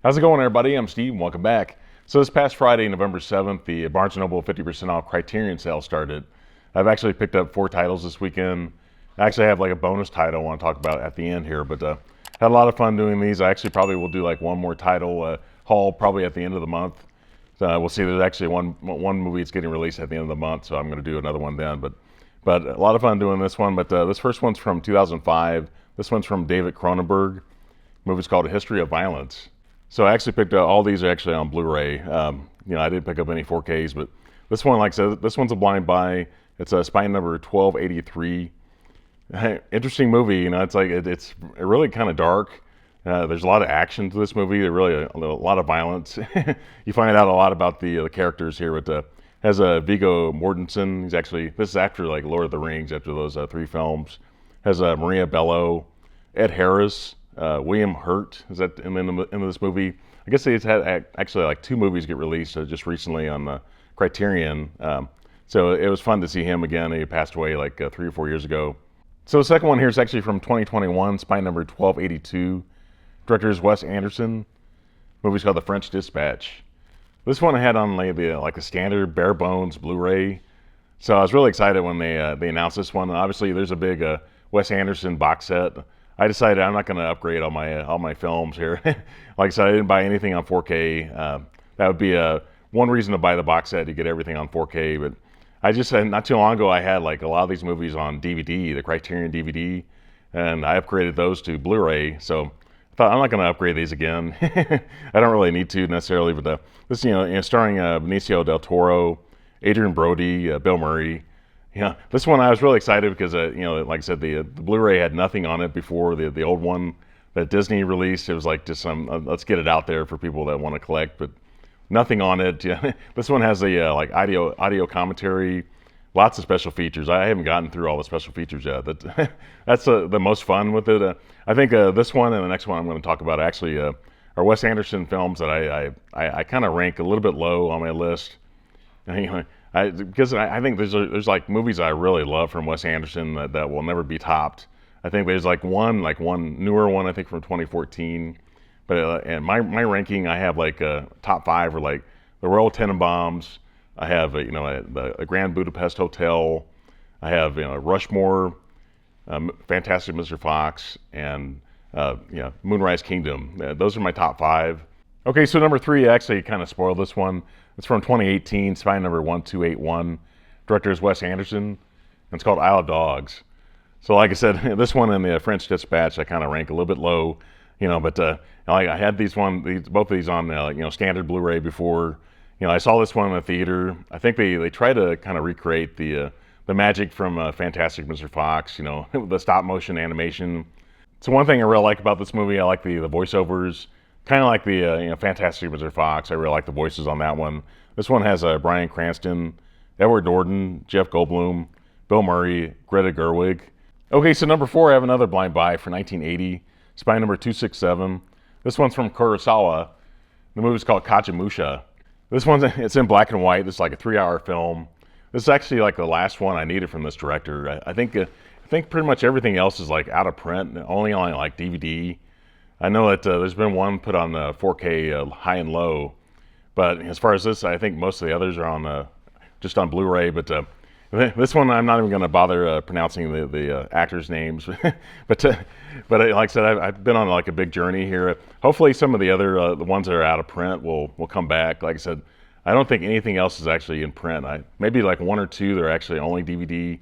How's it going, everybody? I'm Steve, and welcome back. So this past Friday, November 7th, the Barnes & Noble 50% off Criterion sale started. I've actually picked up 4 titles this weekend. I actually have like a bonus title I want to talk about at the end here, but had a lot of fun doing these. I actually probably will do like one more title haul probably at the end of the month. So we'll see. There's actually one movie that's getting released at the end of the month, so I'm going to do another one then. But a lot of fun doing this one. But this first one's from 2005. This one's from David Cronenberg. The movie's called A History of Violence. So I actually picked up, all these are actually on Blu-ray. I didn't pick up any 4Ks, but this one, like I said, this one's a blind buy. It's a spine number 1283. Interesting movie, it's like, it's really kind of dark. There's a lot of action to this movie. There's really a lot of violence. You find out a lot about the characters here. It has Viggo Mortensen. This is after like Lord of the Rings, after those 3 films. Has Maria Bello, Ed Harris, William Hurt is that in this movie. I guess they had actually like 2 movies get released just recently on the Criterion. So it was fun to see him again. He passed away like 3 or 4 years ago. So the second one here is actually from 2021, spine number 1282. Director is Wes Anderson. The movie's called The French Dispatch. This one I had on like a standard bare bones Blu-ray. So I was really excited when they announced this one. And obviously there's a big Wes Anderson box set. I decided I'm not going to upgrade all my films here. Like I said, I didn't buy anything on 4K. That would be one reason to buy the box set, to get everything on 4K. But I just had, not too long ago, I had like a lot of these movies on DVD, the Criterion DVD, and I upgraded those to Blu-ray. So I thought I'm not going to upgrade these again. I don't really need to necessarily, but this, starring Benicio del Toro, Adrian Brody, Bill Murray. Yeah, this one I was really excited because, like I said, the Blu-ray had nothing on it before the old one that Disney released. It was like just some, let's get it out there for people that want to collect, but nothing on it. Yeah. This one has the like audio commentary, lots of special features. I haven't gotten through all the special features yet. That's the most fun with it. I think this one and the next one I'm going to talk about actually are Wes Anderson films that I kind of rank a little bit low on my list. Because I think there's like movies I really love from Wes Anderson that will never be topped. I think there's like one newer one, I think from 2014. But and my ranking, I have like top 5 are like The Royal Tenenbaums. I have a Grand Budapest Hotel. I have Rushmore, Fantastic Mr. Fox, and Moonrise Kingdom. Those are my top 5. Okay, so number 3, I actually kind of spoiled this one. It's from 2018, spine number 1281. Director is Wes Anderson, and it's called Isle of Dogs. So like I said, this one and the French Dispatch, I kind of rank a little bit low, but I had both of these on standard Blu-ray before. I saw this one in the theater. I think they try to kind of recreate the magic from Fantastic Mr. Fox, the stop motion animation. So one thing I really like about this movie, I like the voiceovers. Kind of like the Fantastic Mr. Fox. I really like the voices on that one. This one has Bryan Cranston, Edward Norton, Jeff Goldblum, Bill Murray, Greta Gerwig. Okay, so number 4, I have another blind buy for 1980, spine number 267. This one's from Kurosawa. The movie's called Kagemusha. This one's it's in black and white. It's like a 3-hour film. This is actually like the last one I needed from this director. I think pretty much everything else is like out of print, only on like DVD. I know that there's been one put on 4K high and low, but as far as this, I think most of the others are on just on Blu-ray. But this one, I'm not even going to bother pronouncing the actors' names. but like I said, I've been on like a big journey here. Hopefully, some of the other the ones that are out of print will come back. Like I said, I don't think anything else is actually in print. Maybe like 1 or 2 that are actually only DVD.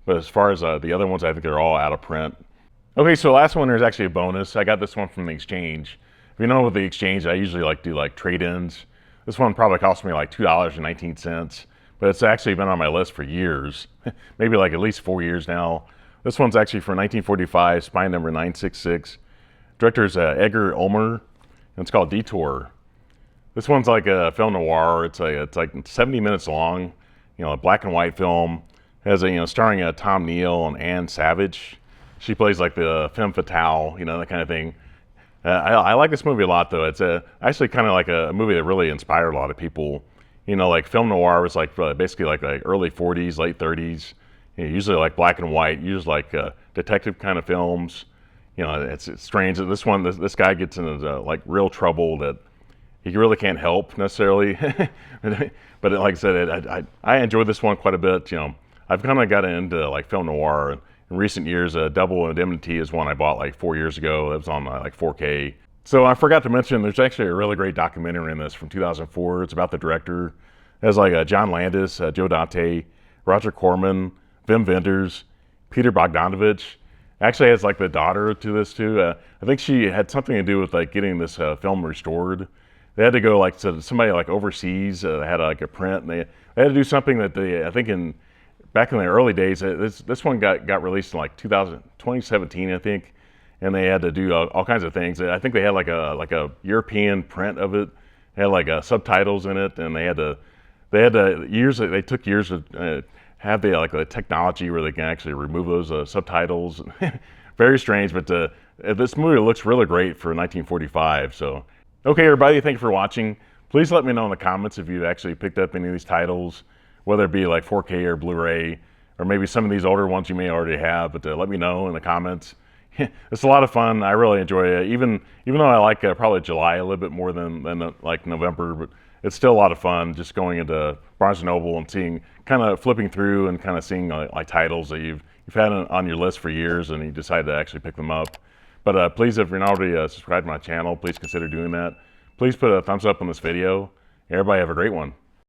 But as far as the other ones, I think they're all out of print. Okay, so the last one, there's actually a bonus. I got this one from the Exchange. If you know with the Exchange, I usually do like trade-ins. This one probably cost me like $2.19, but it's actually been on my list for years, maybe like at least 4 years now. This one's actually from 1945, spine number 966. Director is Edgar Ulmer, and it's called Detour. This one's like a film noir. It's like 70 minutes long, a black and white film. It has starring Tom Neal and Ann Savage. She plays like the femme fatale, that kind of thing. I like this movie a lot, though. It's actually kind of like a movie that really inspired a lot of people. Like film noir was like basically like early 40s, late 30s. Usually like black and white, usually like detective kind of films. It's strange that this guy gets into like real trouble that he really can't help necessarily. But like I said, I enjoyed this one quite a bit. You know, I've kind of gotten into like film noir in recent years. Double Indemnity is one I bought like 4 years ago. It was on like 4K. So I forgot to mention, there's actually a really great documentary in this from 2004. It's about the director. It has like John Landis, Joe Dante, Roger Corman, Wim Wenders, Peter Bogdanovich. Actually has like the daughter to this too. I think she had something to do with like getting this film restored. They had to go like to somebody like overseas. They had like a print, and they had to do something that I think back in the early days. This one got released in like 2017, I think, and they had to do all kinds of things. I think they had like a European print of it. They had like subtitles in it, and they took years to have the technology where they can actually remove those subtitles. Very strange, but this movie looks really great for 1945. So, okay, everybody, thank you for watching. Please let me know in the comments if you actually picked up any of these titles, whether it be like 4K or Blu-ray, or maybe some of these older ones you may already have. But let me know in the comments. It's a lot of fun. I really enjoy it, even though I like probably July a little bit more than like November, but it's still a lot of fun just going into Barnes & Noble and seeing, kind of flipping through and kind of seeing like titles that you've had on your list for years, and you decide to actually pick them up. But please, if you're not already subscribed to my channel, please consider doing that. Please put a thumbs up on this video. Everybody have a great one.